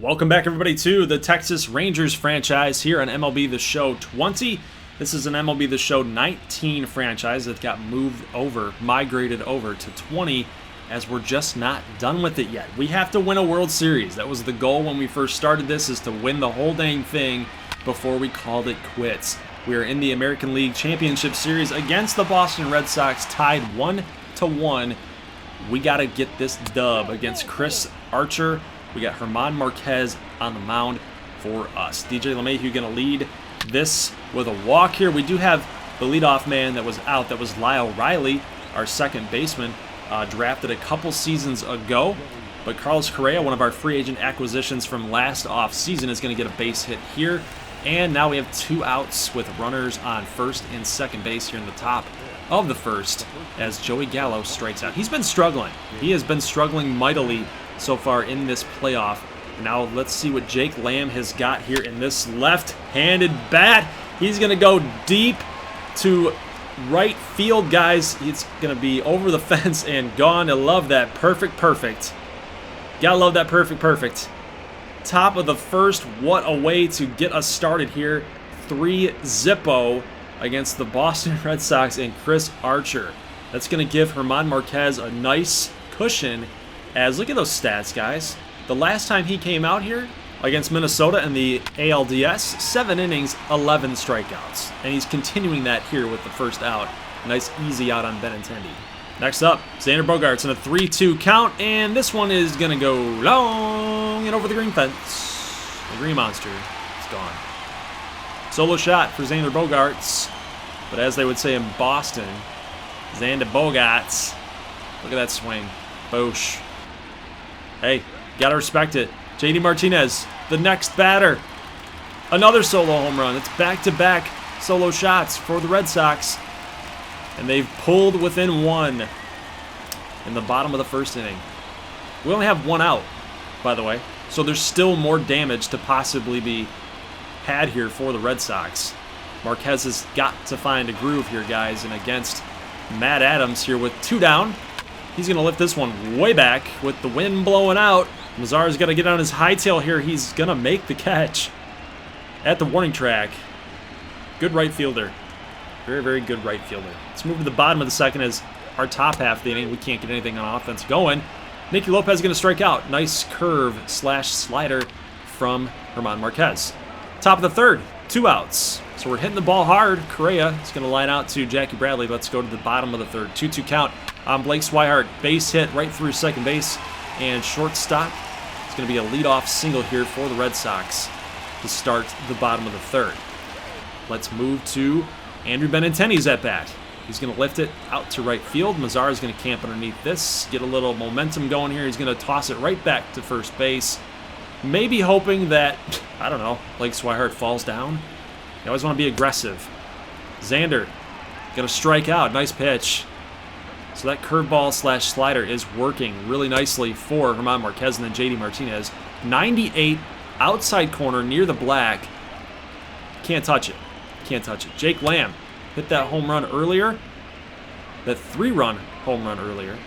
Welcome back, everybody, to the Texas Rangers franchise here on MLB The Show 20. This is an MLB The Show 19 franchise that got migrated over to 20, as we're just not done with it yet. We have to win a World Series. That was the goal when we first started this, is to win the whole dang thing before we called it quits. We are in the American League Championship Series against the Boston Red Sox, tied 1-1. We got to get this dub against Chris Archer. We got German Marquez on the mound for us. DJ LeMahieu going to lead this with a walk here. We do have the leadoff man that was out. That was Lyle Riley, our second baseman, drafted a couple seasons ago. But Carlos Correa, one of our free agent acquisitions from last offseason, is going to get a base hit here. And now we have two outs with runners on first and second base here in the top of the first as Joey Gallo strikes out. He's been struggling. He has been struggling mightily so far in this playoff. Now let's see what Jake Lamb has got here in this left-handed bat. He's going to go deep to right field, guys. It's going to be over the fence and gone. I love that. Perfect. Gotta love that perfect. Top of the first. What a way to get us started here. 3-0 against the Boston Red Sox and Chris Archer. That's going to give German Marquez a nice cushion. As look at those stats, guys. The last time he came out here against Minnesota in the ALDS, 7 innings, 11 strikeouts. And he's continuing that here with the first out. Nice easy out on Benintendi. Next up, Xander Bogaerts in a 3-2 count, and this one is going to go long and over the green fence. The green monster is gone. Solo shot for Xander Bogaerts, but as they would say in Boston, Xander Bogaerts. Look at that swing. Boosh. Hey, gotta respect it. JD Martinez, the next batter. Another solo home run. It's back-to-back solo shots for the Red Sox. And they've pulled within one in the bottom of the first inning. We only have one out, by the way. So there's still more damage to possibly be had here for the Red Sox. Marquez has got to find a groove here, guys. And against Matt Adams here with 2 down. He's going to lift this one way back with the wind blowing out. Mazar's got to get on his hightail here. He's going to make the catch at the warning track. Good right fielder. Very good right fielder. Let's move to the bottom of the second as our top half of the inning. We can't get anything on offense going. Nicky Lopez is going to strike out. Nice curve/slider from German Marquez. Top of the third, 2 outs. So we're hitting the ball hard. Correa is going to line out to Jackie Bradley. Let's go to the bottom of the third. 2-2 count on Blake Swihart. Base hit right through second base and shortstop. It's going to be a leadoff single here for the Red Sox to start the bottom of the third. Let's move to Andrew Benintendi's at bat. He's going to lift it out to right field. Mazar is going to camp underneath this, get a little momentum going here. He's going to toss it right back to first base. Maybe hoping that, I don't know, Blake Swihart falls down. You always want to be aggressive. Xander going to strike out. Nice pitch. So that curveball/slider is working really nicely for German Marquez and then JD Martinez. 98 outside corner near the black. Can't touch it. Jake Lamb hit that home run earlier. That 3-run home run earlier.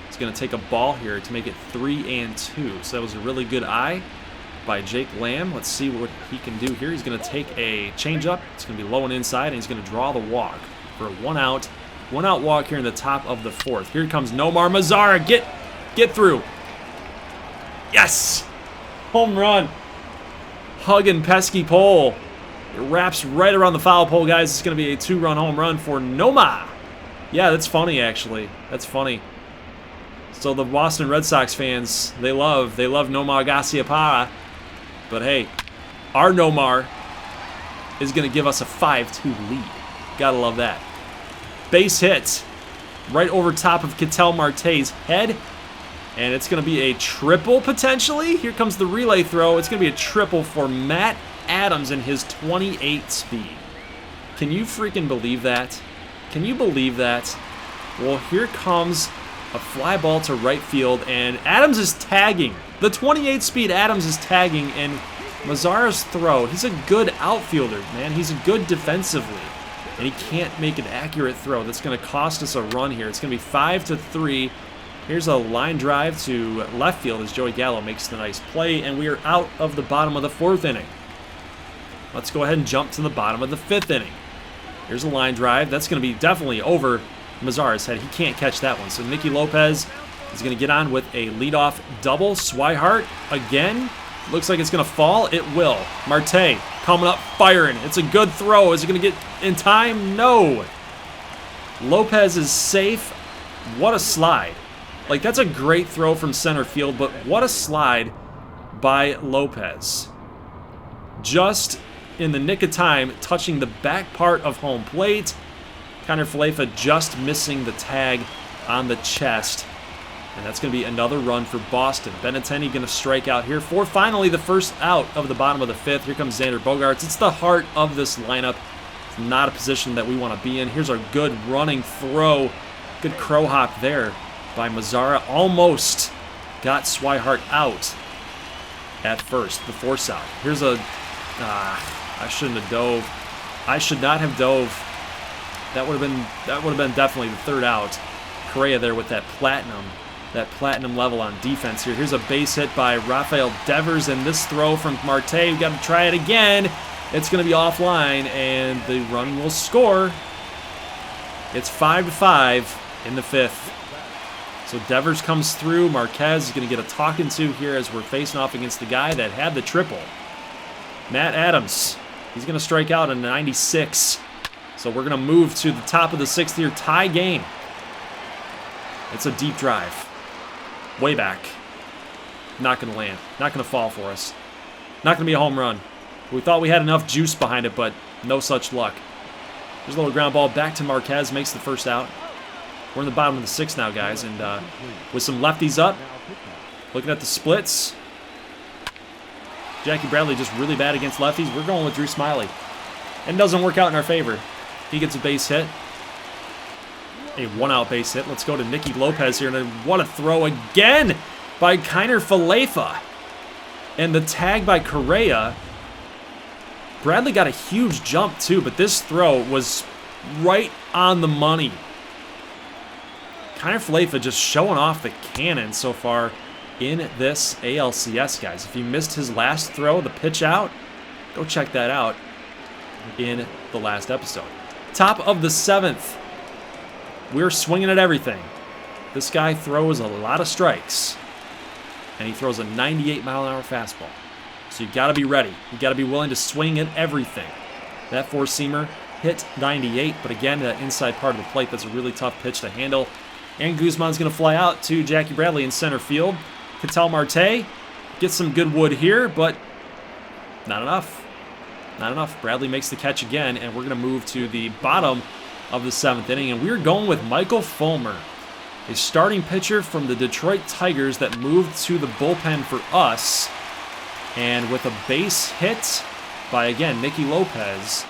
He's going to take a ball here to make it 3-2. So that was a really good eye by Jake Lamb. Let's see what he can do here. He's going to take a changeup. It's going to be low and inside, and he's going to draw the walk for a 1-out. 1-out walk here in the top of the fourth. Here comes Nomar Mazara. Get through. Yes! Home run. Hugging pesky pole. It wraps right around the foul pole, guys. It's going to be a 2-run home run for Nomar. Yeah, that's funny, actually. That's funny. So the Boston Red Sox fans, they love Nomar Garciaparra. But hey, our Nomar is going to give us a 5-2 lead. Gotta love that. Base hit right over top of Ketel Marte's head. And it's going to be a triple, potentially. Here comes the relay throw. It's going to be a triple for Matt Adams and his 28 speed. Can you freaking believe that? Can you believe that? Well, here comes a fly ball to right field, and Adams is tagging. The 28 speed Adams is tagging, and Mazara's throw, he's a good outfielder, man. He's good defensively, and he can't make an accurate throw. That's going to cost us a run here. It's going to be 5-3 Here's a line drive to left field as Joey Gallo makes the nice play, and we are out of the bottom of the 4th inning. Let's go ahead and jump to the bottom of the 5th inning. Here's a line drive. That's going to be definitely over Mazara's head. He can't catch that one. So Nicky Lopez is going to get on with a leadoff double. Swihart again. Looks like it's going to fall. It will. Marte coming up, firing. It's a good throw. Is it going to get in time? No. Lopez is safe. What a slide. Like, that's a great throw from center field, but what a slide by Lopez. Just in the nick of time, touching the back part of home plate. Kiner Falefa just missing the tag on the chest. And that's going to be another run for Boston. Benintendi going to strike out here for finally the first out of the bottom of the 5th. Here comes Xander Bogaerts. It's the heart of this lineup. It's not a position that we want to be in. Here's our good running throw. Good crow hop there by Mazara. Almost got Swihart out at first, the force out. Here's a... I shouldn't have dove. I should not have dove. That would have been definitely the 3rd out. Correa there with that platinum level on defense here. Here's a base hit by Rafael Devers, and this throw from Marte. We've got to try it again. It's going to be offline, and the run will score. It's 5-5 in the 5th. So Devers comes through. Marquez is going to get a talking to here as we're facing off against the guy that had the triple. Matt Adams. He's going to strike out in 96. So we're going to move to the top of the 6th here. Tie game. It's a deep drive. Way back. Not going to land. Not going to fall for us. Not going to be a home run. We thought we had enough juice behind it, but no such luck. There's a little ground ball back to Marquez. Makes the first out. We're in the bottom of the 6th now, guys. And with some lefties up. Looking at the splits. Jackie Bradley just really bad against lefties. We're going with Drew Smiley. And it doesn't work out in our favor. He gets a base hit. A 1-out base hit. Let's go to Nicky Lopez here. And what a throw again by Kiner Falefa. And the tag by Correa. Bradley got a huge jump too, but this throw was right on the money. Kiner Falefa just showing off the cannon so far in this ALCS, guys. If you missed his last throw, the pitch out, go check that out in the last episode. Top of the 7th. We're swinging at everything. This guy throws a lot of strikes, and he throws a 98-mile-an-hour fastball. So you've got to be ready. You've got to be willing to swing at everything. That four-seamer hit 98, but again, that inside part of the plate, that's a really tough pitch to handle. And Guzman's going to fly out to Jackie Bradley in center field. Ketel Marte gets some good wood here, but not enough. Not enough. Bradley makes the catch again, and we're going to move to the bottom of the 7th inning, and we're going with Michael Fulmer, a starting pitcher from the Detroit Tigers that moved to the bullpen for us. And with a base hit by, again, Nicky Lopez,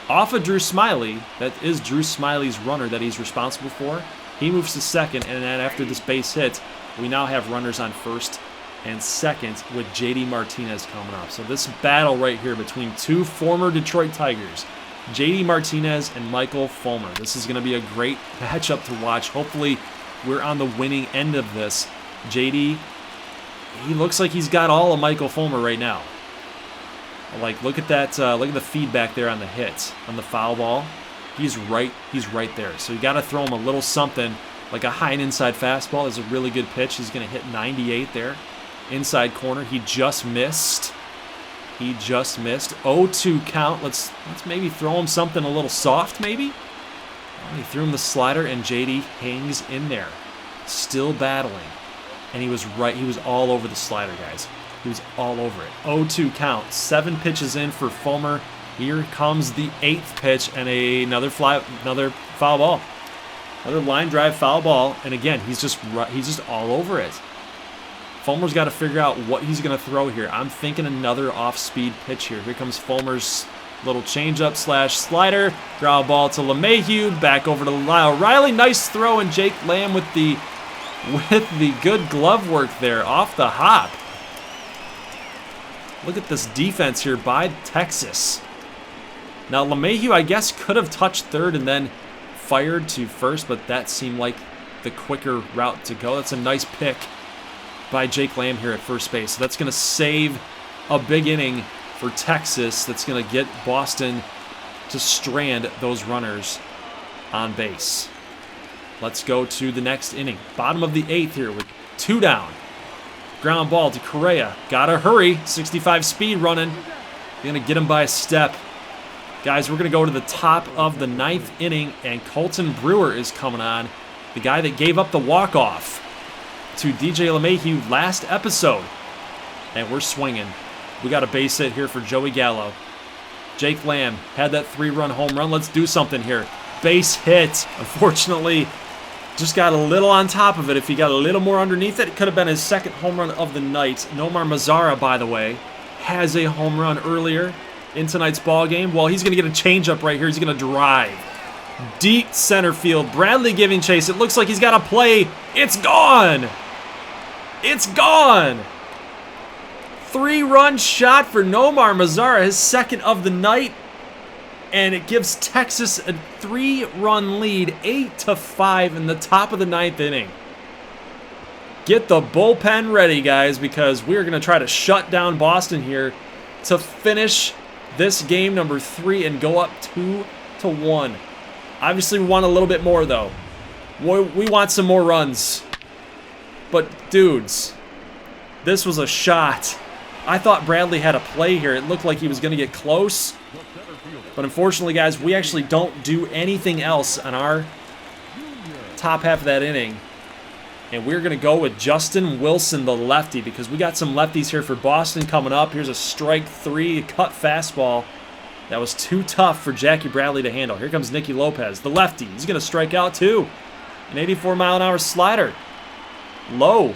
off of Drew Smiley, that is Drew Smiley's runner that he's responsible for. He moves to second, and then after this base hit, we now have runners on first and second with JD Martinez coming up. So this battle right here between two former Detroit Tigers, JD Martinez and Michael Fulmer. This is going to be a great matchup to watch. Hopefully, we're on the winning end of this. JD, he looks like he's got all of Michael Fulmer right now. Like, look at that. Look at the feedback there on the hit, on the foul ball. He's right there. So you got to throw him a little something, like a high and inside fastball is a really good pitch. He's going to hit 98 there, inside corner. He just missed. 0-2 count. Let's maybe throw him something a little soft, maybe. He threw him the slider, and JD hangs in there, still battling. And he was right. He was all over the slider, guys. He was all over it. 0-2 count. 7 pitches in for Fulmer. Here comes the 8th pitch, and another foul ball. Another line drive foul ball, and again, he's just all over it. Fulmer's got to figure out what he's going to throw here. I'm thinking another off-speed pitch here. Here comes Fulmer's little changeup / slider. Ground ball to LeMahieu. Back over to Lyle Riley. Nice throw, and Jake Lamb with the good glove work there off the hop. Look at this defense here by Texas. Now, LeMahieu, I guess, could have touched third and then fired to first, but that seemed like the quicker route to go. That's a nice pick by Jake Lamb here at first base. So that's going to save a big inning for Texas. That's going to get Boston to strand those runners on base. Let's go to the next inning. Bottom of the 8th here with 2 down. Ground ball to Correa. Gotta hurry. 65 speed running. You're going to get him by a step. Guys, we're going to go to the top of the 9th inning, and Colton Brewer is coming on. The guy that gave up the walk-off to DJ LeMahieu last episode. And we're swinging. We got a base hit here for Joey Gallo. Jake Lamb had that 3-run home run. Let's do something here. Base hit. Unfortunately, just got a little on top of it. If he got a little more underneath it, it could have been his 2nd home run of the night. Nomar Mazara, by the way, has a home run earlier in tonight's ball game. Well, he's going to get a changeup right here. He's going to drive. Deep center field. Bradley giving chase. It looks like he's got a play. It's gone. It's gone. 3-run shot for Nomar Mazara, his 2nd of the night. And it gives Texas a 3-run lead, 8-5 in the top of the 9th inning. Get the bullpen ready, guys, because we're going to try to shut down Boston here to finish this game number 3 and go up 2-1. Obviously, we want a little bit more, though. We want some more runs. But, dudes, this was a shot. I thought Bradley had a play here. It looked like he was going to get close. But unfortunately, guys, we actually don't do anything else on our top half of that inning. And we're going to go with Justin Wilson, the lefty, because we got some lefties here for Boston coming up. Here's a strike 3, cut fastball. That was too tough for Jackie Bradley to handle. Here comes Nicky Lopez, the lefty. He's going to strike out too. An 84-mile-an-hour slider. Lowe.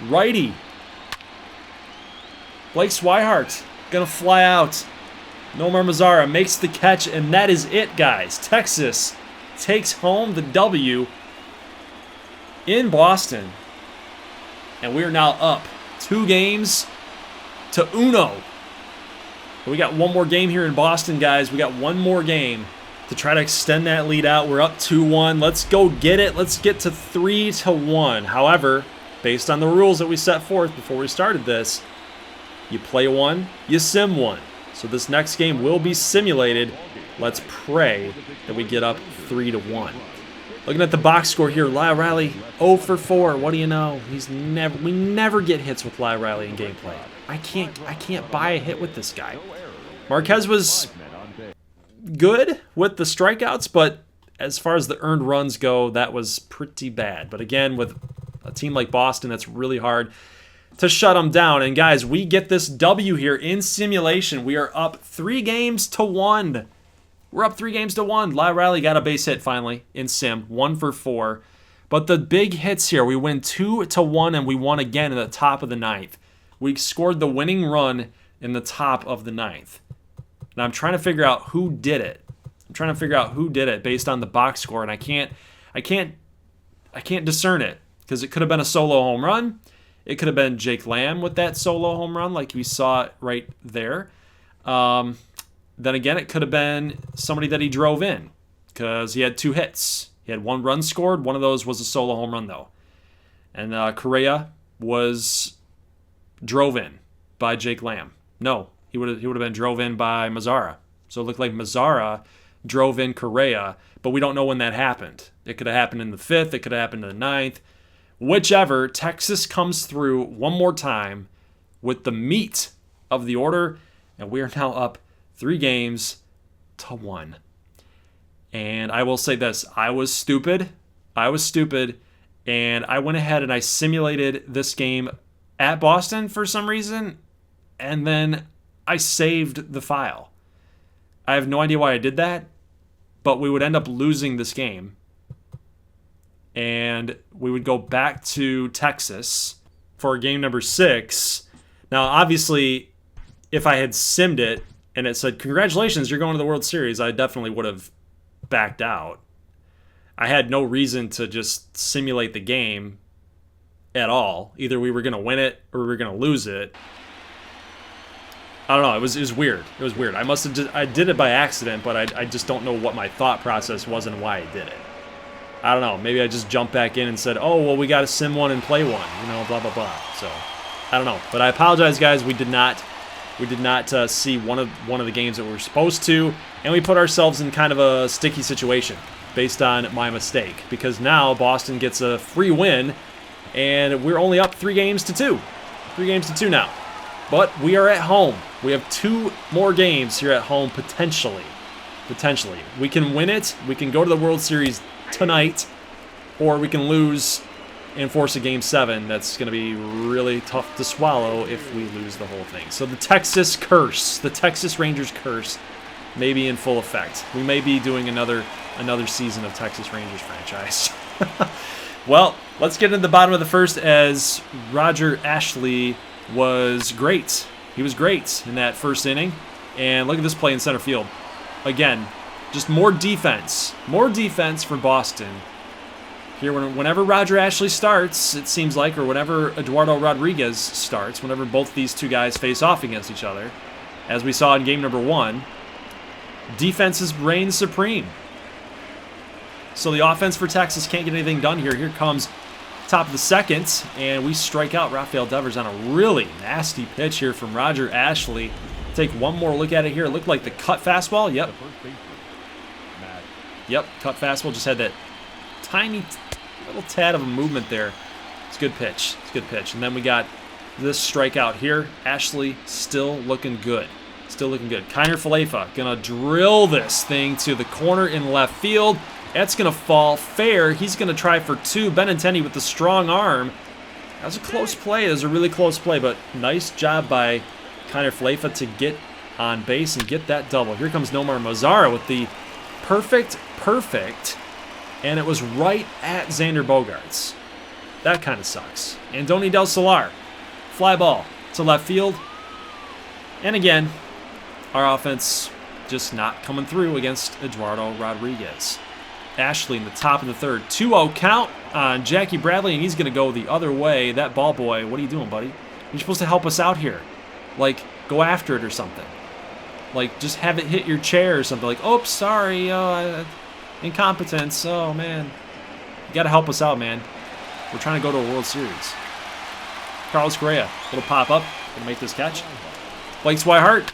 Righty. Blake Swihart going to fly out. Nomar Mazara makes the catch, and that is it, guys. Texas takes home the W in Boston. And we are now up 2-1. We got one more game here in Boston, guys. We got one more game to try to extend that lead out. We're up 2-1. Let's go get it. Let's get to 3-1. However, based on the rules that we set forth before we started this, you play one, you sim one. So this next game will be simulated. Let's pray that we get up 3-1. Looking at the box score here, Lyle Riley 0 for 4. What do you know? We never get hits with Lyle Riley in gameplay. I can't buy a hit with this guy. Marquez was good with the strikeouts, but as far as the earned runs go, that was pretty bad. But again, with a team like Boston, that's really hard to shut them down. And guys, we get this W here in simulation. We are up 3-1. We're up 3-1. Lyle Riley got a base hit finally in sim, 1 for 4. But the big hits here, we win 2-1, and we won again in the top of the 9th. We scored the winning run in the top of the 9th. Now I'm trying to figure out who did it. Based on the box score, and I can't discern it, because it could have been a solo home run. It could have been Jake Lamb with that solo home run, like we saw right there. Then again, it could have been somebody that he drove in, because he had 2 hits. He had 1 run scored. One of those was a solo home run, though. And Correa was drove in by Jake Lamb. No, he would have been drove in by Mazara. So it looked like Mazara drove in Correa, but we don't know when that happened. It could have happened in the 5th. It could have happened in the 9th. Whichever, Texas comes through one more time with the meat of the order, and we are now up 3-1. And I will say this, I was stupid, and I went ahead and I simulated this game at Boston for some reason, and then I saved the file. I have no idea why I did that, but we would end up losing this game. And we would go back to Texas for game number 6. Now, obviously, if I had simmed it and it said, congratulations, you're going to the World Series, I definitely would have backed out. I had no reason to just simulate the game at all. Either we were going to win it or we were going to lose it. I don't know. It was weird. It was weird. I did it by accident, but I just don't know what my thought process was and why I did it. I don't know. Maybe I just jumped back in and said, oh, well, we got to sim one and play one, you know, blah, blah, blah. So, I don't know. But I apologize, guys. We did not see one of the games that we were supposed to, and we put ourselves in kind of a sticky situation based on my mistake, because now Boston gets a free win, and we're only up 3 games to 2. 3 games to 2 now. But we are at home. We have 2 more games here at home, potentially. Potentially. We can win it. We can go to the World Series tonight, or we can lose and force a Game 7. That's going to be really tough to swallow if we lose the whole thing. So the Texas curse, the Texas Rangers curse, may be in full effect. We may be doing another season of Texas Rangers franchise. Well, let's get into the bottom of the first, as Roger Ashley was great. He was great in that first inning. And look at this play in center field. Again, just more defense. More defense for Boston. Here, whenever Roger Ashley starts, it seems like, or whenever Eduardo Rodriguez starts, whenever both these 2 guys face off against each other, as we saw in game number 1, defenses reign supreme. So the offense for Texas can't get anything done here. Here comes top of the second, and we strike out Rafael Devers on a really nasty pitch here from Roger Ashley. Take one more look at it here. It looked like the cut fastball. Yep. Yep, cut fastball. Just had that tiny little tad of a movement there. It's a good pitch. It's a good pitch. And then we got this strikeout here. Ashley still looking good. Still looking good. Kiner Falefa going to drill this thing to the corner in left field. That's going to fall fair. He's going to try for 2. Benintendi with the strong arm. That was a close play. That was a really close play, but nice job by Kiner Falefa to get on base and get that double. Here comes Nomar Mazara with the perfect, and it was right at Xander Bogaerts. That kind of sucks. Andoni Del Solar, fly ball to left field. And again, our offense just not coming through against Eduardo Rodriguez. Ashley in the top of the third. 2-0 count on Jackie Bradley, and he's going to go the other way. That ball boy, what are you doing, buddy? You're supposed to help us out here. Like, go after it or something. Like, just have it hit your chair or something. Like, oh, sorry, incompetence. Oh, man. You got to help us out, man. We're trying to go to a World Series. Carlos Correa, little pop-up. Going to make this catch. Blake Swihart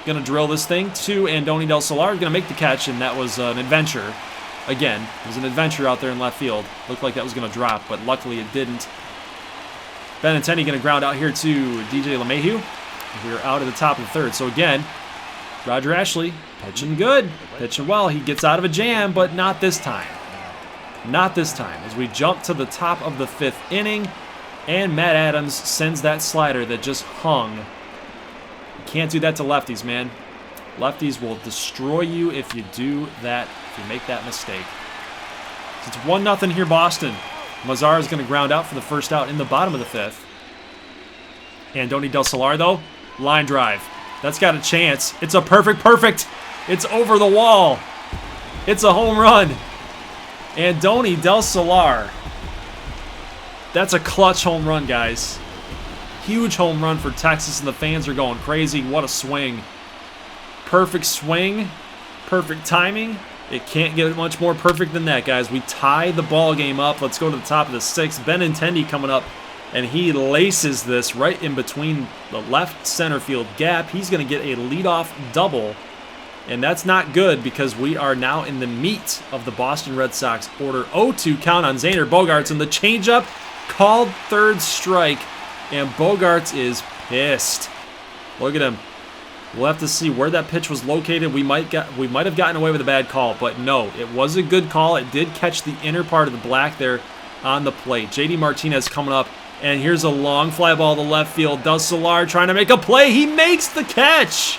going to drill this thing to Andoni Del Solar. Going to make the catch, and that was an adventure. Again, it was an adventure out there in left field. Looked like that was going to drop, but luckily it didn't. Benintendi going to ground out here to DJ LeMahieu. We're out at the top of the third. So again, Roger Ashley pitching good, pitching well. He gets out of a jam, but not this time. Not this time. As we jump to the top of the 5th inning, and Matt Adams sends that slider that just hung. You can't do that to lefties, man. Lefties will destroy you if you do that, if you make that mistake. So it's 1-0 here, Boston. Mazara is going to ground out for the first out in the bottom of the 5th. Andoni Del Solar, though, line drive. That's got a chance. It's a perfect. It's over the wall. It's a home run. Andoni Del Solar. That's a clutch home run, guys. Huge home run for Texas, and the fans are going crazy. What a swing. Perfect swing. Perfect timing. It can't get much more perfect than that, guys. We tie the ball game up. Let's go to the top of the 6th. Benintendi coming up, and he laces this right in between the left center field gap. He's going to get a leadoff double, and that's not good because we are now in the meat of the Boston Red Sox order. 0-2 count on Xander Bogaerts, and the changeup called third strike, and Bogaerts is pissed. Look at him. We'll have to see where that pitch was located. We might have gotten away with a bad call, but no, it was a good call. It did catch the inner part of the black there on the plate. JD Martinez coming up, and here's a long fly ball to left field. Del Solar trying to make a play. He makes the catch.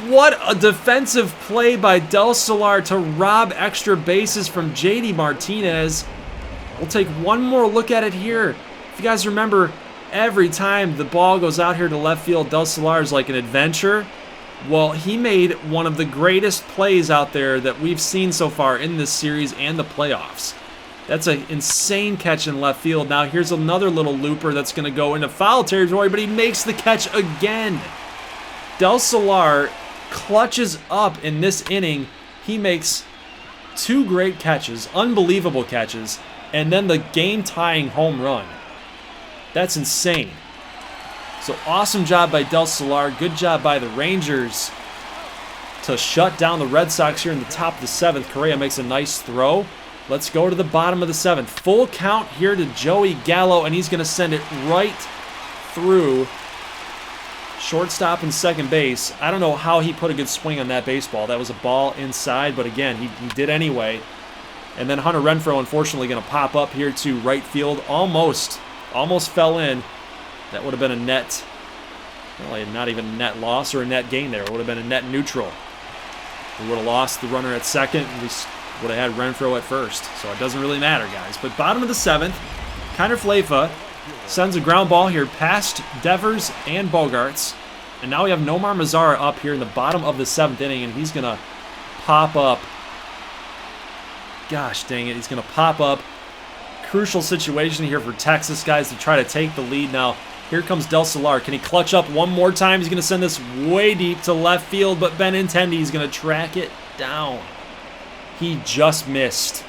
What a defensive play by Del Solar to rob extra bases from JD Martinez. We'll take one more look at it here. If you guys remember, every time the ball goes out here to left field, Del Solar is like an adventure. Well, he made one of the greatest plays out there that we've seen so far in this series and the playoffs. That's an insane catch in left field. Now here's another little looper that's going to go into foul territory, but he makes the catch again. Del Solar clutches up in this inning. He makes 2 great catches, unbelievable catches, and then the game-tying home run. That's insane. So awesome job by Del Solar. Good job by the Rangers to shut down the Red Sox here in the top of the 7th. Correa makes a nice throw. Let's go to the bottom of the 7th. Full count here to Joey Gallo, and he's going to send it right through shortstop and second base. I don't know how he put a good swing on that baseball. That was a ball inside, but again, he did anyway. And then Hunter Renfroe, unfortunately, going to pop up here to right field. Almost fell in. That would have been a net, well, not even a net loss or a net gain there. It would have been a net neutral. We would have lost the runner at second, and we would have had Renfroe at first. So it doesn't really matter, guys. But bottom of the 7th, Kiner Flefa sends a ground ball here past Devers and Bogarts. And now we have Nomar Mazara up here in the bottom of the 7th inning, and he's going to pop up. Gosh dang it, he's going to pop up. Crucial situation here for Texas, guys, to try to take the lead now. Here comes Del Solar. Can he clutch up one more time? He's going to send this way deep to left field, but Benintendi is going to track it down. He just missed.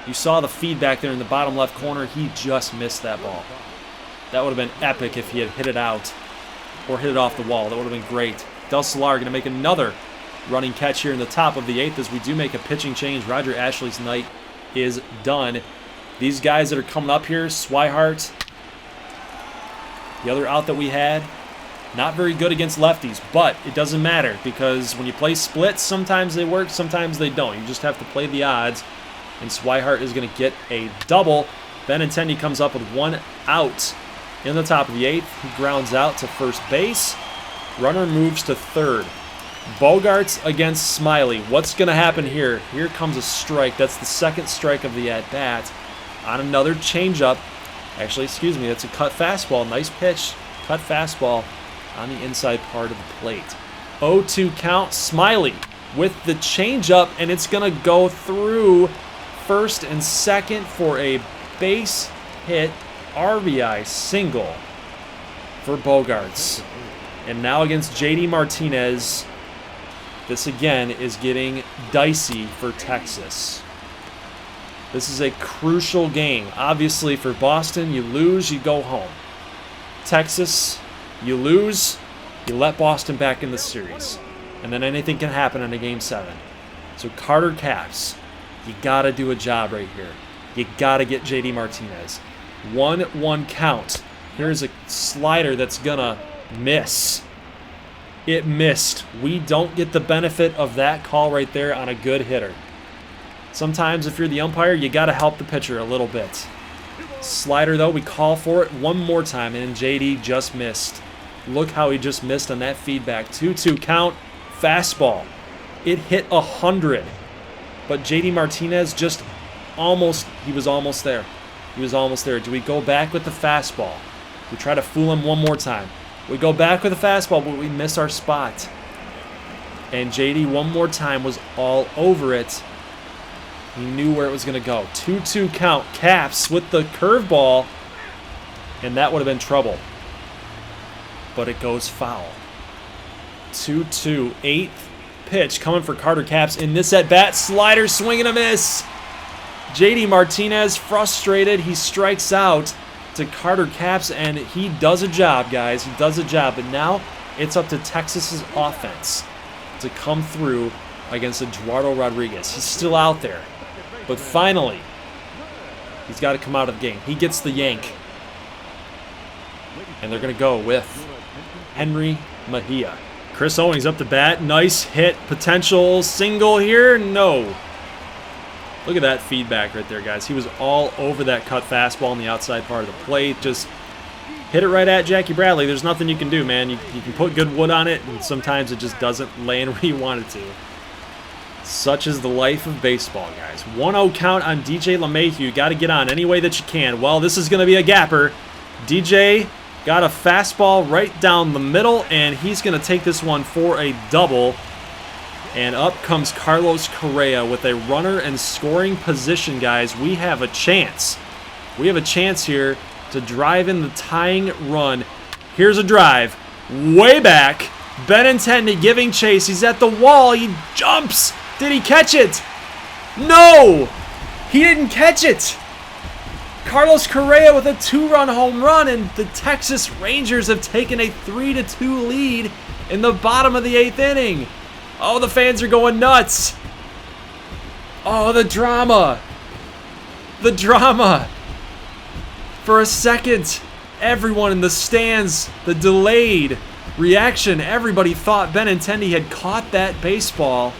You saw the feedback there in the bottom left corner. He just missed that ball. That would have been epic if he had hit it out or hit it off the wall. That would have been great. Del Solar going to make another running catch here in the top of the 8th as we do make a pitching change. Roger Ashley's night is done. These guys that are coming up here, Swihart, the other out that we had, not very good against lefties, but it doesn't matter because when you play splits, sometimes they work, sometimes they don't. You just have to play the odds, and Swihart is going to get a double. Benintendi comes up with 1 out in the top of the 8th. He grounds out to first base. Runner moves to third. Bogarts against Smiley. What's going to happen here? Here comes a strike. That's the 2nd strike of the at-bat on another changeup. Actually, excuse me, that's a cut fastball. Nice pitch. Cut fastball on the inside part of the plate. 0-2 count. Smiley with the changeup, and it's going to go through first and second for a base hit RBI single for Bogarts. And now against JD Martinez, this again is getting dicey for Texas. This is a crucial game. Obviously for Boston, you lose, you go home. Texas, you lose, you let Boston back in the series. And then anything can happen in a Game 7. So Carter Capps, you got to do a job right here. You got to get JD Martinez. 1-1 count. Here's a slider that's going to miss. It missed. We don't get the benefit of that call right there on a good hitter. Sometimes if you're the umpire, you got to help the pitcher a little bit. Slider, though, we call for it one more time, and JD just missed. Look how he just missed on that feedback. 2-2 count, fastball. It hit 100, but JD Martinez just he was almost there. He was almost there. Do we go back with the fastball? We try to fool him one more time. We go back with the fastball, but we miss our spot. And JD one more time was all over it. He knew where it was going to go. 2-2 count. Capps with the curveball. And that would have been trouble. But it goes foul. 2-2. 8th pitch coming for Carter Capps in this at-bat. Slider, swing and a miss. JD Martinez frustrated. He strikes out to Carter Capps, and he does a job, guys. He does a job. But now it's up to Texas's offense to come through against Eduardo Rodriguez. He's still out there. But finally, he's got to come out of the game. He gets the yank. And they're going to go with Henry Mejia. Chris Owings up to bat. Nice hit. Potential single here. No. Look at that feedback right there, guys. He was all over that cut fastball on the outside part of the plate. Just hit it right at Jackie Bradley. There's nothing you can do, man. You can put good wood on it, and sometimes it just doesn't land where you want it to. Such is the life of baseball, guys. 1-0 count on DJ LeMahieu. You got to get on any way that you can. Well, this is going to be a gapper. DJ got a fastball right down the middle, and he's going to take this one for a double. And up comes Carlos Correa with a runner in scoring position, guys. We have a chance. We have a chance here to drive in the tying run. Here's a drive. Way back. Benintendi giving chase. He's at the wall. He jumps. Did he catch it? No! He didn't catch it! Carlos Correa with a 2-run home run, and the Texas Rangers have taken a 3-2 lead in the bottom of the 8th inning. Oh, the fans are going nuts. Oh, the drama. The drama. For a second, everyone in the stands, the delayed reaction, everybody thought Benintendi had caught that baseball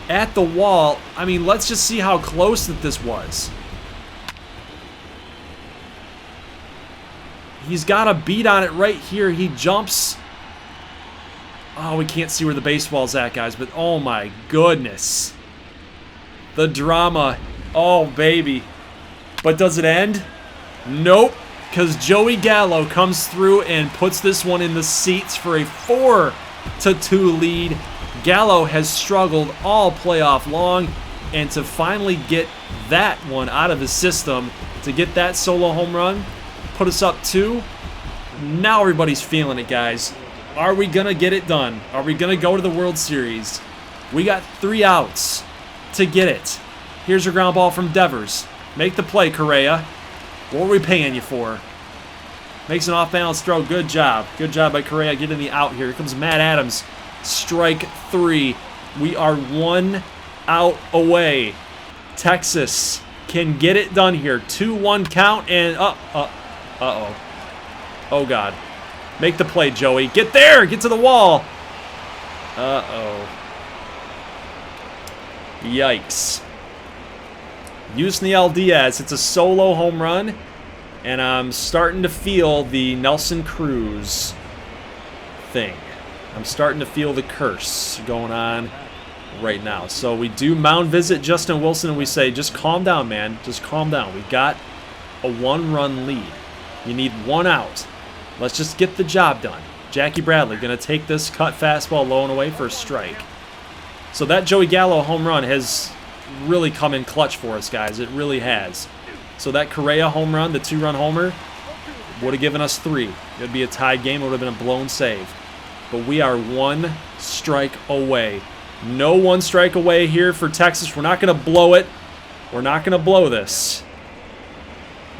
at the wall. I mean, let's just see how close that this was. He's got a beat on it right here. He jumps. Oh, we can't see where the baseball's at, guys, but oh my goodness. The drama. Oh, baby. But does it end? Nope, because Joey Gallo comes through and puts this one in the seats for a 4-2 lead. Gallo has struggled all playoff long, and to finally get that one out of his system, to get that solo home run, put us up 2. Now everybody's feeling it, guys. Are we going to get it done? Are we going to go to the World Series? We got 3 outs to get it. Here's your ground ball from Devers. Make the play, Correa. What are we paying you for? Makes an off-balance throw. Good job. Good job by Correa getting the out here. Here comes Matt Adams. Strike 3. We are 1 out away. Texas can get it done here. 2-1 count and uh-oh. Oh, God. Make the play, Joey. Get there! Get to the wall! Uh-oh. Yikes. Yusniel Diaz. It's a solo home run, and I'm starting to feel the Nelson Cruz thing. I'm starting to feel the curse going on right now. So we do mound visit Justin Wilson, and we say, just calm down, man. Just calm down. We got a 1-run lead. You need 1 out. Let's just get the job done. Jackie Bradley going to take this cut fastball low and away for a strike. So that Joey Gallo home run has really come in clutch for us, guys. It really has. So that Correa home run, the 2-run homer, would have given us 3. It would be a tied game. It would have been a blown save. But we are 1 strike away. No 1 strike away here for Texas. We're not going to blow it. We're not going to blow this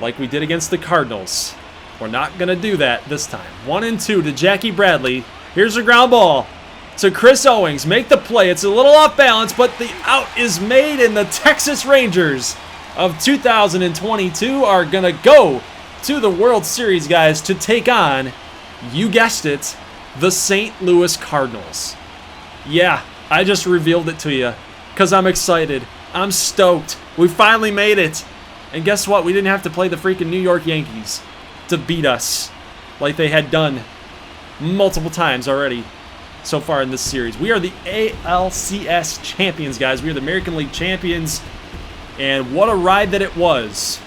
like we did against the Cardinals. We're not going to do that this time. 1-2 to Jackie Bradley. Here's a ground ball to Chris Owings. Make the play. It's a little off balance, but the out is made, and the Texas Rangers of 2022 are going to go to the World Series, guys, to take on, you guessed it, the St. Louis Cardinals. Yeah, I just revealed it to you because I'm excited. I'm stoked. We finally made it. And guess what? We didn't have to play the freaking New York Yankees to beat us like they had done multiple times already so far in this series. We are the ALCS champions, guys. We are the American League champions. And what a ride that it was.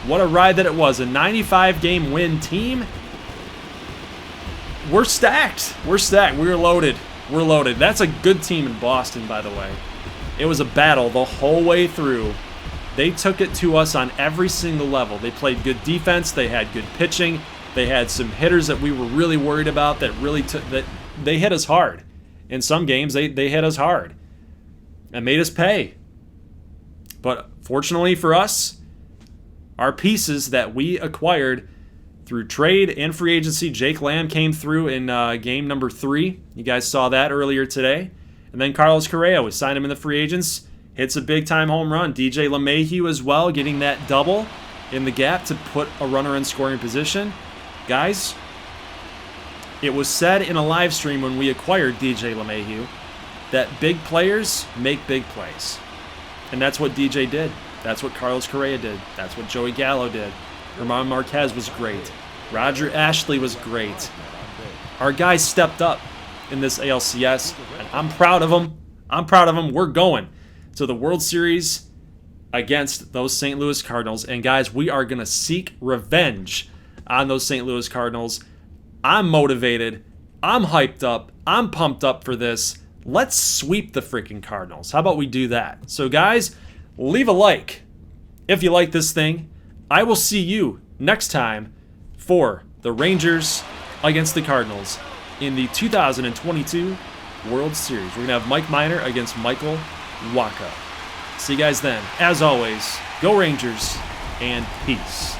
What a ride that it was. A 95-game win team. We're stacked. We're stacked. We're loaded. We're loaded. That's a good team in Boston, by the way. It was a battle the whole way through. They took it to us on every single level. They played good defense. They had good pitching. They had some hitters that we were really worried about that really that they hit us hard. In some games, they hit us hard and made us pay. But fortunately for us, our pieces that we acquired through trade and free agency, Jake Lamb came through in game number 3. You guys saw that earlier today. And then Carlos Correa, we signed him in the free agents. Hits a big-time home run. DJ LeMahieu as well, getting that double in the gap to put a runner in scoring position. Guys, it was said in a live stream when we acquired DJ LeMahieu that big players make big plays. And that's what DJ did. That's what Carlos Correa did. That's what Joey Gallo did. Herman Marquez was great. Roger Ashley was great. Our guys stepped up in this ALCS, and I'm proud of them. I'm proud of them. We're going to the World Series against those St. Louis Cardinals. And guys, we are going to seek revenge on those St. Louis Cardinals. I'm motivated. I'm hyped up. I'm pumped up for this. Let's sweep the freaking Cardinals. How about we do that? So guys, leave a like if you like this thing. I will see you next time for the Rangers against the Cardinals in the 2022 World Series. We're going to have Mike Minor against Michael Wacha. See you guys then. As always, go Rangers, and peace.